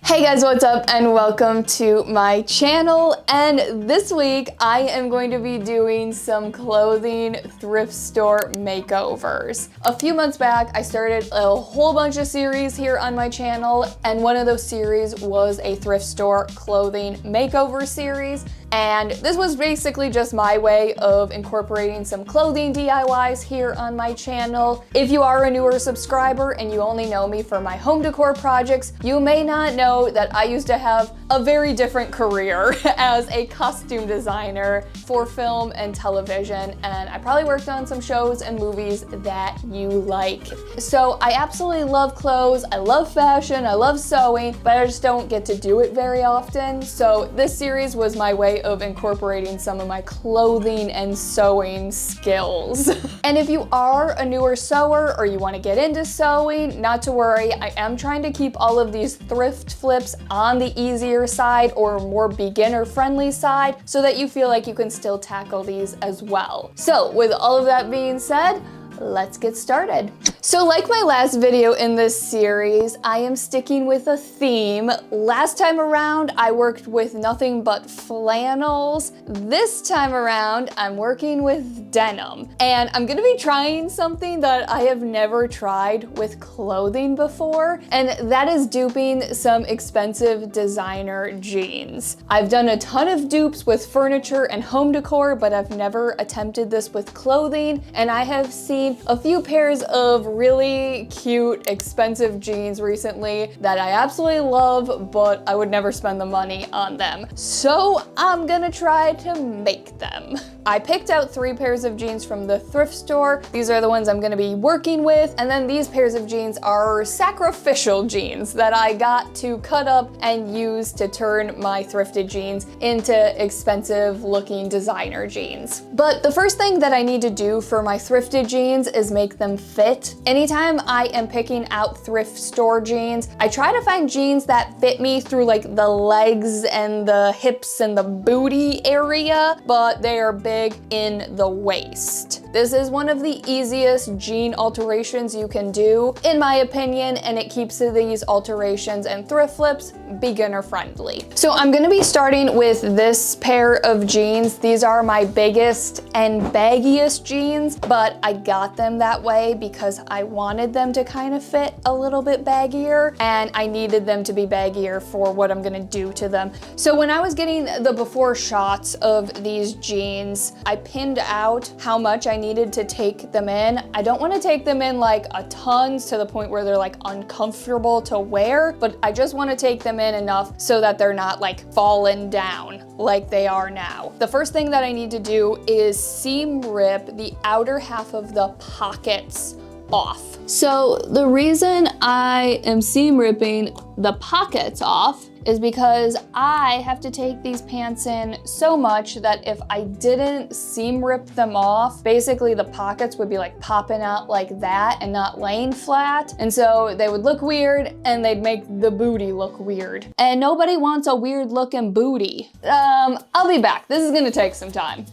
Hey guys, what's up and welcome to my channel. And this week I am going to be doing some clothing thrift store makeovers. A few months back I started a whole bunch of series here on my channel, and one of those series was a thrift store clothing makeover series. And this was basically just my way of incorporating some clothing DIYs here on my channel. If you are a newer subscriber and you only know me for my home decor projects, you may not know that I used to have a very different career as a costume designer for film and television, and I probably worked on some shows and movies that you like. So I absolutely love clothes, I love fashion, I love sewing, but I just don't get to do it very often. So this series was my way of incorporating some of my clothing and sewing skills. And if you are a newer sewer or you want to get into sewing, not to worry, I am trying to keep all of these thrift flips on the easier side or more beginner friendly side so that you feel like you can still tackle these as well. So with all of that being said, let's get started. So like my last video in this series, I am sticking with a theme. Last time around, I worked with nothing but flannels. This time around, I'm working with denim. And I'm gonna be trying something that I have never tried with clothing before, and that is duping some expensive designer jeans. I've done a ton of dupes with furniture and home decor, but I've never attempted this with clothing, and I have seen a few pairs of really cute, expensive jeans recently that I absolutely love, but I would never spend the money on them. So I'm gonna try to make them. I picked out 3 pairs of jeans from the thrift store. These are the ones I'm gonna be working with. And then these pairs of jeans are sacrificial jeans that I got to cut up and use to turn my thrifted jeans into expensive looking designer jeans. But the first thing that I need to do for my thrifted jeans is make them fit. Anytime I am picking out thrift store jeans, I try to find jeans that fit me through like the legs and the hips and the booty area, but they are big in the waist. This is one of the easiest jean alterations you can do, in my opinion, and it keeps these alterations and thrift flips beginner friendly. So I'm gonna be starting with this pair of jeans. These are my biggest and baggiest jeans, but I got them that way because I wanted them to kind of fit a little bit baggier, and I needed them to be baggier for what I'm gonna do to them. So when I was getting the before shots of these jeans, I pinned out how much I needed to take them in. I don't want to take them in like a ton to the point where they're like uncomfortable to wear, but I just want to take them in enough so that they're not like falling down like they are now. The first thing that I need to do is seam rip the outer half of the pockets off. So the reason I am seam ripping the pockets off is because I have to take these pants in so much that if I didn't seam rip them off, basically the pockets would be like popping out like that and not laying flat. And so they would look weird and they'd make the booty look weird. And nobody wants a weird looking booty. I'll be back. This is gonna take some time.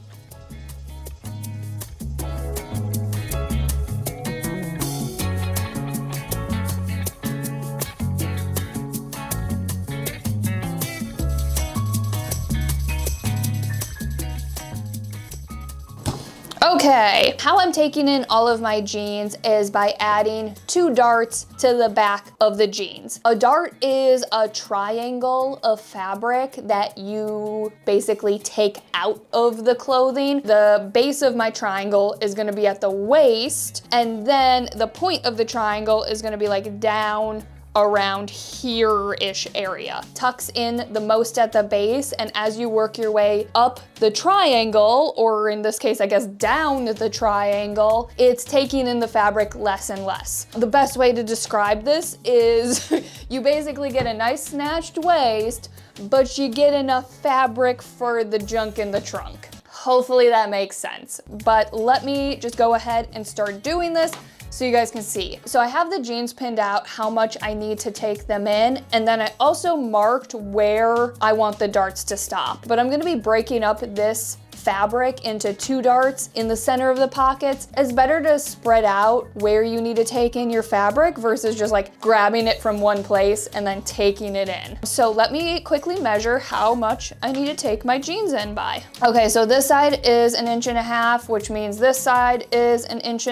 Okay, how I'm taking in all of my jeans is by adding 2 darts to the back of the jeans. A dart is a triangle of fabric that you basically take out of the clothing. The base of my triangle is gonna be at the waist, and then the point of the triangle is gonna be like down around here-ish area. Tucks in the most at the base, and as you work your way up the triangle, or in this case, I guess down the triangle, it's taking in the fabric less and less. The best way to describe this is you basically get a nice snatched waist, but you get enough fabric for the junk in the trunk. Hopefully that makes sense, but let me just go ahead and start doing this so you guys can see. So I have the jeans pinned out how much I need to take them in, and then I also marked where I want the darts to stop. But I'm gonna be breaking up this fabric into 2 darts in the center of the pockets, it's better to spread out where you need to take in your fabric versus just like grabbing it from one place and then taking it in. So let me quickly measure how much I need to take my jeans in by. Okay, so this side is 1.5 inches, which means this side is 1.5 inches.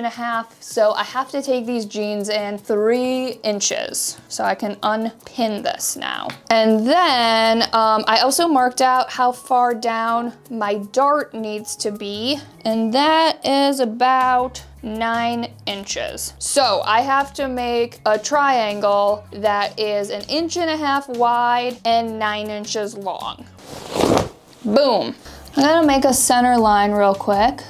So I have to take these jeans in 3 inches. So I can unpin this now. And then I also marked out how far down my dart needs to be, and that is about 9 inches. So I have to make a triangle that is 1.5 inches wide and 9 inches long. Boom. I'm gonna make a center line real quick.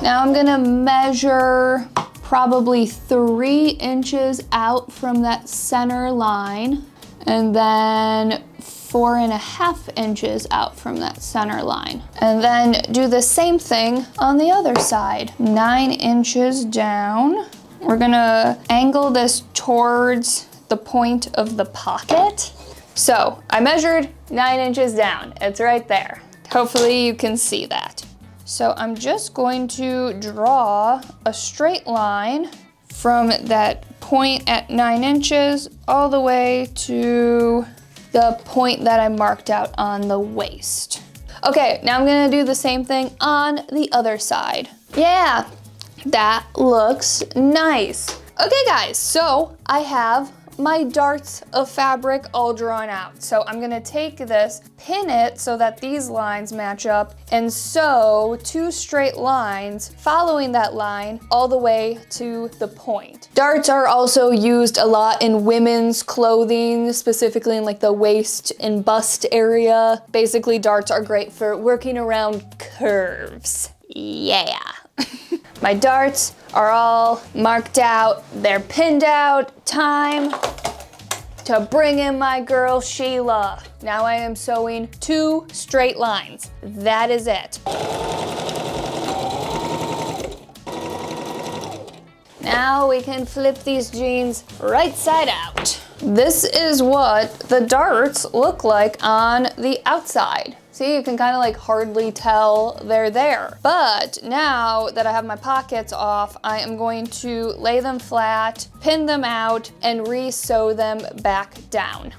Now I'm gonna measure probably 3 inches out from that center line, and then 4.5 inches out from that center line. And then do the same thing on the other side. 9 inches down. We're gonna angle this towards the point of the pocket. So I measured 9 inches down. It's right there. Hopefully you can see that. So I'm just going to draw a straight line from that point at 9 inches all the way to the point that I marked out on the waist. Okay, now I'm gonna do the same thing on the other side. Yeah, that looks nice. Okay guys, so I have my darts of fabric all drawn out. So I'm gonna take this, pin it so that these lines match up, and sew 2 straight lines following that line all the way to the point. Darts are also used a lot in women's clothing, specifically in like the waist and bust area. Basically, darts are great for working around curves. Yeah. My darts are all marked out, they're pinned out. Time to bring in my girl Sheila. Now I am sewing 2 straight lines. That is it. Now we can flip these jeans right side out. This is what the darts look like on the outside. See, you can kind of like hardly tell they're there. But now that I have my pockets off, I am going to lay them flat, pin them out, and re-sew them back down.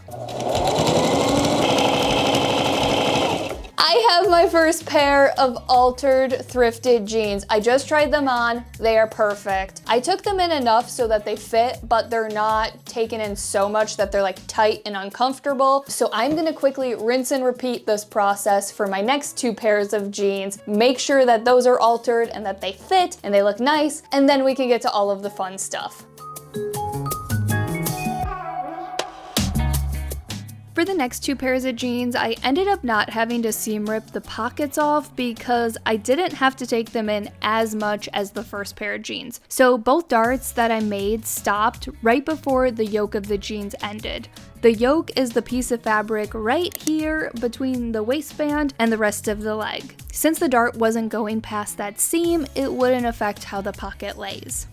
I have my first pair of altered thrifted jeans. I just tried them on, they are perfect. I took them in enough so that they fit, but they're not taken in so much that they're like tight and uncomfortable. So I'm gonna quickly rinse and repeat this process for my next 2 pairs of jeans, make sure that those are altered and that they fit and they look nice, and then we can get to all of the fun stuff. For the next 2 pairs of jeans, I ended up not having to seam rip the pockets off because I didn't have to take them in as much as the first pair of jeans. So both darts that I made stopped right before the yoke of the jeans ended. The yoke is the piece of fabric right here between the waistband and the rest of the leg. Since the dart wasn't going past that seam, it wouldn't affect how the pocket lays.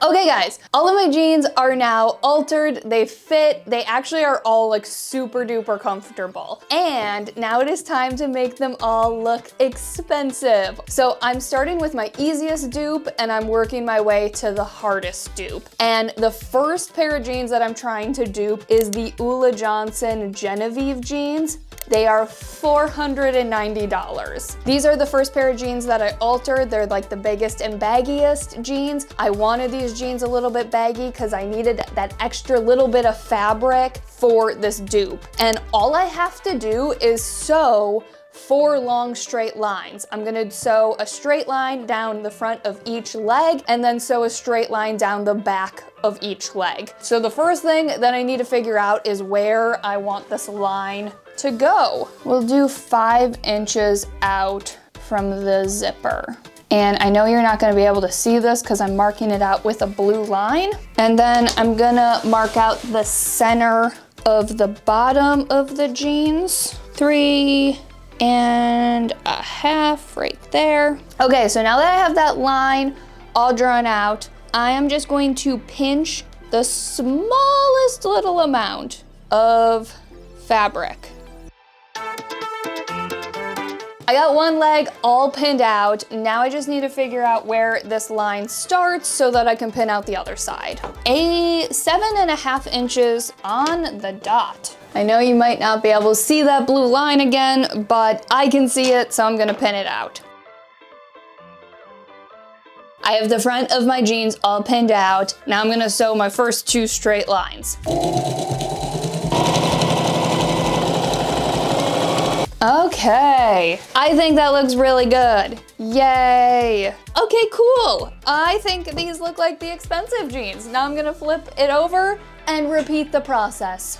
Okay guys, all of my jeans are now altered, they fit, they actually are all like super duper comfortable. And now it is time to make them all look expensive. So I'm starting with my easiest dupe and I'm working my way to the hardest dupe. And the first pair of jeans that I'm trying to dupe is the Ulla Johnson Genevieve Jeans. They are $490. These are the first pair of jeans that I altered. They're like the biggest and baggiest jeans. I wanted these jeans a little bit baggy because I needed that extra little bit of fabric for this dupe. And all I have to do is sew 4 long straight lines. I'm gonna sew a straight line down the front of each leg and then sew a straight line down the back of each leg. So the first thing that I need to figure out is where I want this line to go. We'll do 5 inches out from the zipper. And I know you're not gonna be able to see this because I'm marking it out with a blue line. And then I'm gonna mark out the center of the bottom of the jeans. 3.5 right there. Okay, so now that I have that line all drawn out, I am just going to pinch the smallest little amount of fabric. I got one leg all pinned out. Now I just need to figure out where this line starts so that I can pin out the other side. 7.5 inches on the dot. I know you might not be able to see that blue line again, but I can see it, so I'm gonna pin it out. I have the front of my jeans all pinned out. Now I'm gonna sew my first 2 straight lines. Okay, I think that looks really good. Yay. Okay, cool. I think these look like the expensive jeans. Now I'm gonna flip it over and repeat the process.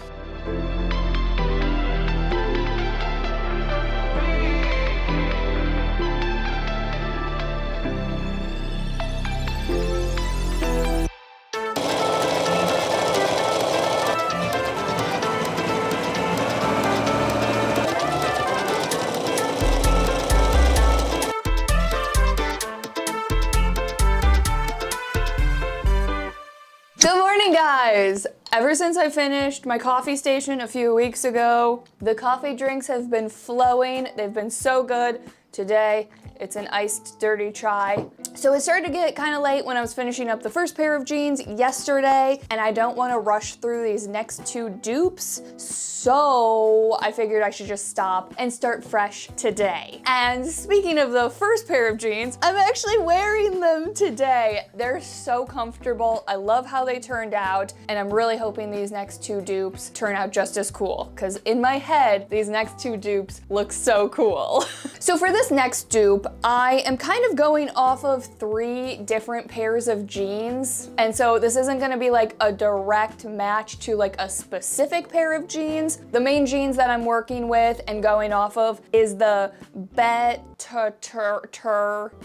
Good morning, guys! Ever since I finished my coffee station a few weeks ago, the coffee drinks have been flowing. They've been so good. Today, it's an iced dirty chai. So it started to get kind of late when I was finishing up the first pair of jeans yesterday, and I don't want to rush through these next 2 dupes. So I figured I should just stop and start fresh today. And speaking of the first pair of jeans, I'm actually wearing them today. They're so comfortable. I love how they turned out, and I'm really hoping these next 2 dupes turn out just as cool, because in my head, these next 2 dupes look so cool. So for this next dupe, I am kind of going off of 3 different pairs of jeans. And so this isn't gonna be like a direct match to like a specific pair of jeans. The main jeans that I'm working with and going off of is the Bettter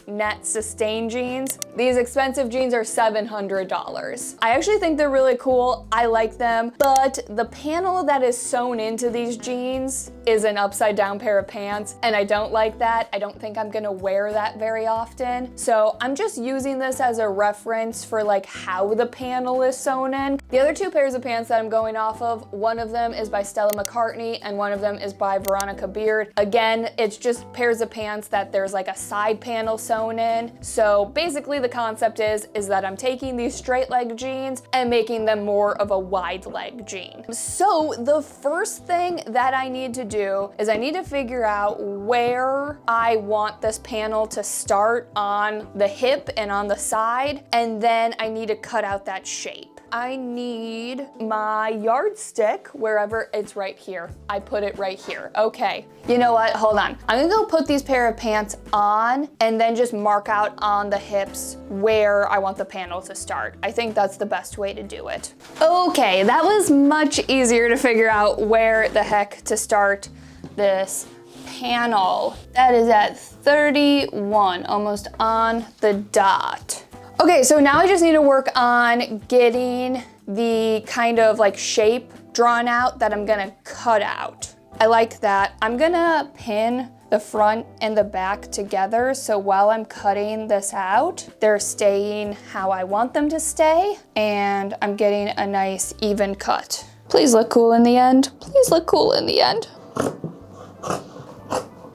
Net Sustain jeans. These expensive jeans are $700. I actually think they're really cool. I like them, but the panel that is sewn into these jeans is an upside down pair of pants, and I don't like that. I don't think I'm gonna wear that very often. So I'm just using this as a reference for like how the panel is sewn in. The other 2 pairs of pants that I'm going off of, one of them is by Stella McCartney and one of them is by Veronica Beard. Again, it's just pairs of pants that there's like a side panel sewn in. So basically the concept is that I'm taking these straight leg jeans and making them more of a wide leg jean. So the first thing that I need to do is I need to figure out where I want this panel to start on the hip and on the side, and then I need to cut out that shape. I need my yardstick wherever it's right here. I put it right here. Okay, you know what? Hold on. I'm gonna go put these pair of pants on and then just mark out on the hips where I want the panel to start. I think that's the best way to do it. Okay, that was much easier to figure out where the heck to start this panel. That is at 31, almost on the dot. Okay, so now I just need to work on getting the kind of like shape drawn out that I'm gonna cut out. I like that. I'm gonna pin the front and the back together, so while I'm cutting this out, they're staying how I want them to stay, and I'm getting a nice even cut. Please look cool in the end. Please look cool in the end.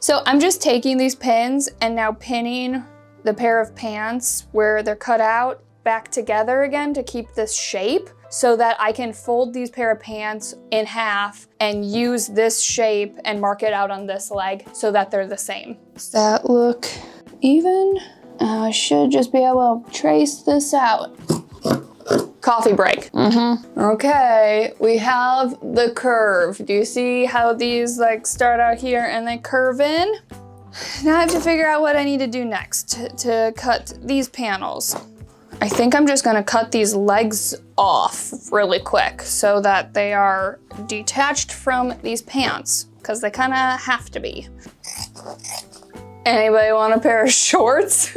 So I'm just taking these pins and now pinning the pair of pants where they're cut out back together again to keep this shape so that I can fold these pair of pants in half and use this shape and mark it out on this leg so that they're the same. Does that look even? I should just be able to trace this out. Coffee break. Okay, we have the curve. Do you see how these like start out here and they curve in? Now I have to figure out what I need to do next to cut these panels. I think I'm just gonna cut these legs off really quick so that they are detached from these pants, because they kinda have to be. Anybody want a pair of shorts?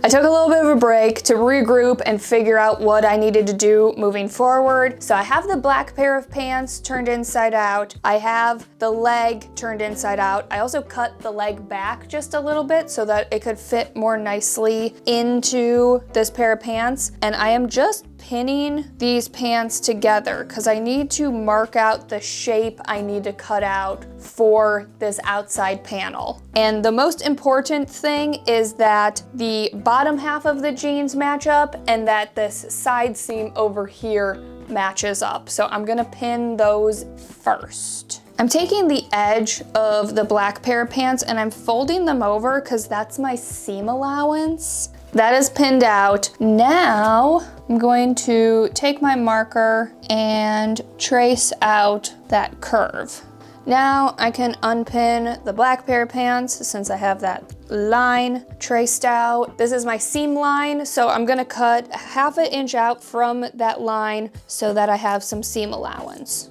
I took a little bit of a break to regroup and figure out what I needed to do moving forward. So I have the black pair of pants turned inside out. I have the leg turned inside out. I also cut the leg back just a little bit so that it could fit more nicely into this pair of pants. And I am just pinning these pants together because I need to mark out the shape I need to cut out for this outside panel. And the most important thing is that the bottom half of the jeans match up and that this side seam over here matches up. So I'm gonna pin those first. I'm taking the edge of the black pair of pants and I'm folding them over because that's my seam allowance. That is pinned out. Now I'm going to take my marker and trace out that curve. Now I can unpin the black pair of pants since I have that line traced out. This is my seam line, so I'm gonna cut 1/2 inch out from that line so that I have some seam allowance.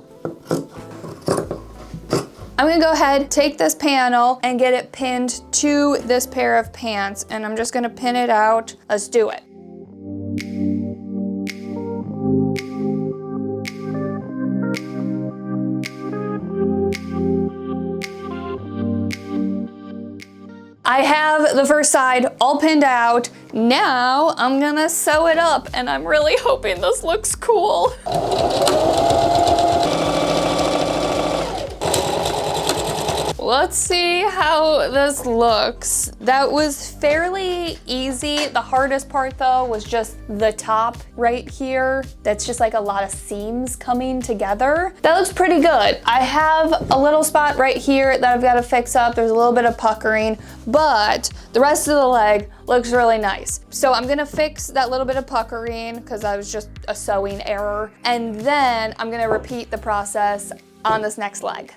I'm gonna go ahead, take this panel and get it pinned to this pair of pants, and I'm just gonna pin it out. Let's do it. I have the first side all pinned out. Now I'm gonna sew it up, and I'm really hoping this looks cool. Let's see how this looks. That was fairly easy. The hardest part though was just the top right here. That's just like a lot of seams coming together. That looks pretty good. I have a little spot right here that I've got to fix up. There's a little bit of puckering, but the rest of the leg looks really nice. So I'm gonna fix that little bit of puckering because that was just a sewing error. And then I'm gonna repeat the process on this next leg.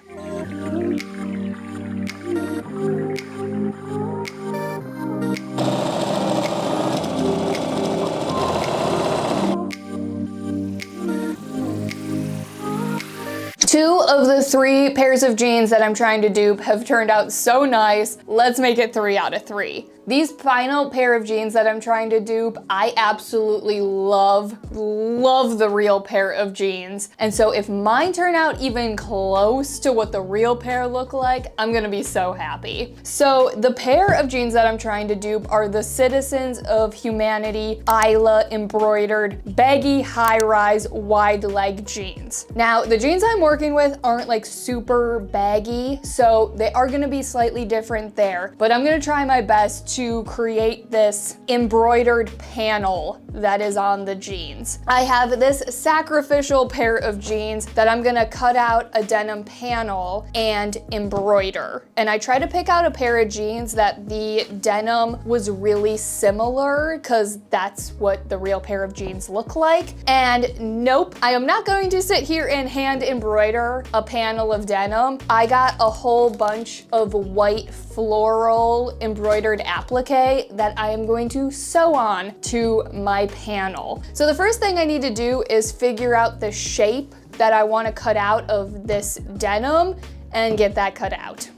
Two of the 3 pairs of jeans that I'm trying to dupe have turned out so nice. Let's make it 3 out of 3. These final pair of jeans that I'm trying to dupe, I absolutely love the real pair of jeans. And so if mine turn out even close to what the real pair look like, I'm gonna be so happy. So the pair of jeans that I'm trying to dupe are the Citizens of Humanity Ayla embroidered baggy high-rise wide leg jeans. Now the jeans I'm working with aren't like super baggy, so they are gonna be slightly different there, but I'm gonna try my best to create this embroidered panel that is on the jeans. I have this sacrificial pair of jeans that I'm gonna cut out a denim panel and embroider. And I tried to pick out a pair of jeans that the denim was really similar because that's what the real pair of jeans look like. And nope, I am not going to sit here and hand embroider a panel of denim. I got a whole bunch of white floral embroidered applique that I am going to sew on to my panel. So the first thing I need to do is figure out the shape that I want to cut out of this denim and get that cut out.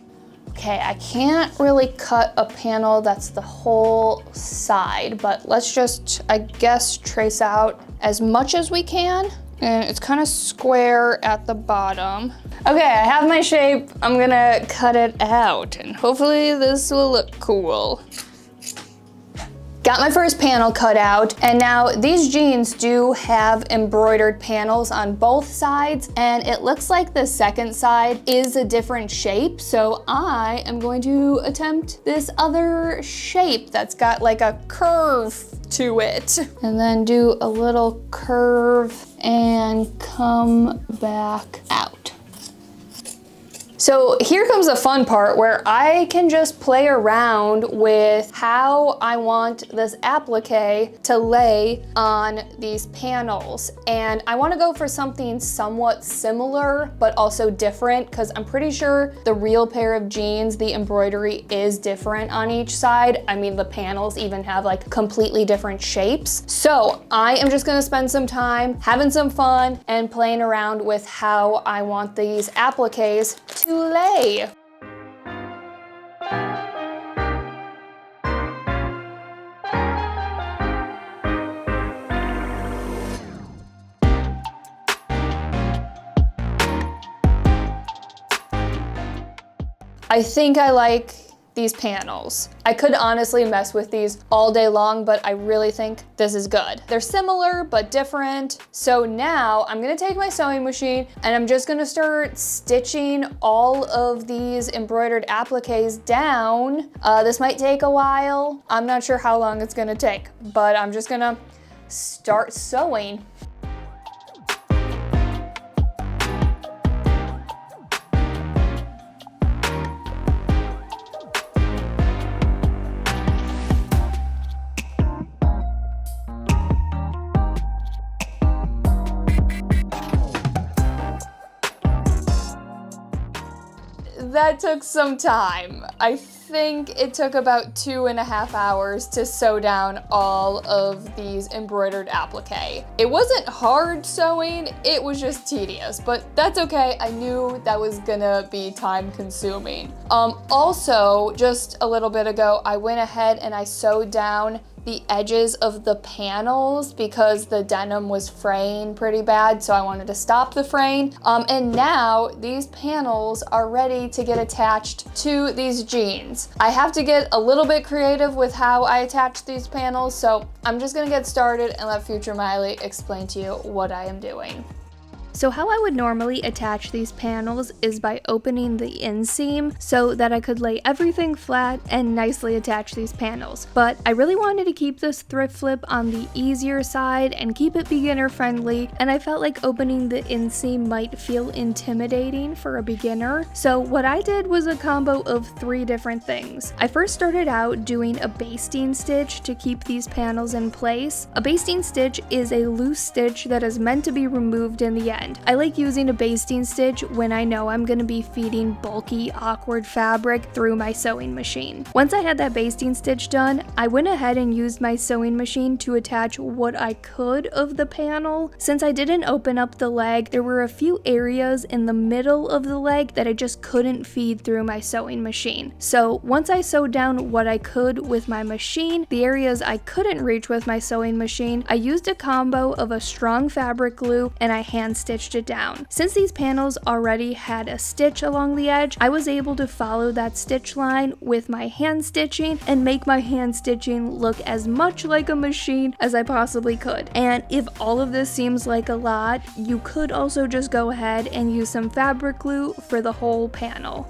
Okay, I can't really cut a panel that's the whole side, but let's just, I guess, trace out as much as we can. And it's kind of square at the bottom. Okay, I have my shape. I'm gonna cut it out and hopefully this will look cool. Got my first panel cut out, and now these jeans do have embroidered panels on both sides, and it looks like the second side is a different shape, so I am going to attempt this other shape that's got like a curve to it. And then do a little curve and come back out. So here comes the fun part where I can just play around with how I want this applique to lay on these panels. And I want to go for something somewhat similar, but also different, because I'm pretty sure the real pair of jeans, the embroidery is different on each side. I mean, the panels even have like completely different shapes. So I am just gonna spend some time having some fun and playing around with how I want these appliques to lay. I think I like these panels. I could honestly mess with these all day long, but I really think this is good. They're similar but different. So now I'm gonna take my sewing machine and I'm just gonna start stitching all of these embroidered appliques down. This might take a while. I'm not sure how long it's gonna take, but I'm just gonna start sewing. That took some time. I think it took about 2.5 hours to sew down all of these embroidered applique. It wasn't hard sewing, it was just tedious, but that's okay. I knew that was gonna be time consuming. Also, just a little bit ago, I went ahead and I sewed down the edges of the panels because the denim was fraying pretty bad, so I wanted to stop the fraying. And now these panels are ready to get attached to these jeans. I have to get a little bit creative with how I attach these panels, so I'm just gonna get started and let future Miley explain to you what I am doing. So how I would normally attach these panels is by opening the inseam so that I could lay everything flat and nicely attach these panels. But I really wanted to keep this thrift flip on the easier side and keep it beginner friendly, and I felt like opening the inseam might feel intimidating for a beginner. So what I did was a combo of 3 different things. I first started out doing a basting stitch to keep these panels in place. A basting stitch is a loose stitch that is meant to be removed in the end. I like using a basting stitch when I know I'm going to be feeding bulky, awkward fabric through my sewing machine. Once I had that basting stitch done, I went ahead and used my sewing machine to attach what I could of the panel. Since I didn't open up the leg, there were a few areas in the middle of the leg that I just couldn't feed through my sewing machine. So once I sewed down what I could with my machine, the areas I couldn't reach with my sewing machine, I used a combo of a strong fabric glue and I hand stitched it down. Since these panels already had a stitch along the edge, I was able to follow that stitch line with my hand stitching and make my hand stitching look as much like a machine as I possibly could. And if all of this seems like a lot, you could also just go ahead and use some fabric glue for the whole panel.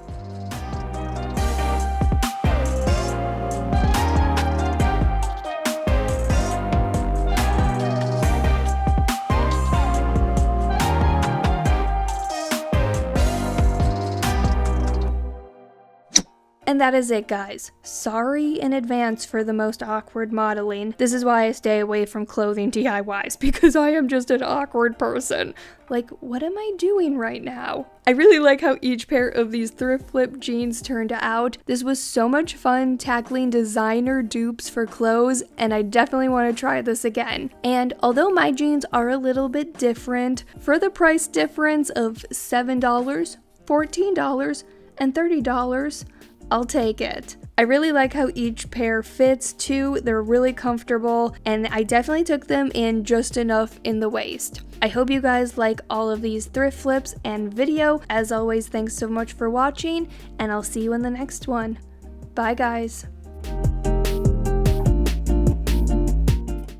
And that is it, guys. Sorry in advance for the most awkward modeling. This is why I stay away from clothing DIYs, because I am just an awkward person. Like, what am I doing right now? I really like how each pair of these thrift flip jeans turned out. This was so much fun tackling designer dupes for clothes, and I definitely want to try this again. And although my jeans are a little bit different, for the price difference of $7, $14, and $30, I'll take it. I really like how each pair fits too. They're really comfortable, and I definitely took them in just enough in the waist. I hope you guys like all of these thrift flips and video. As always, thanks so much for watching, and I'll see you in the next one. Bye, guys.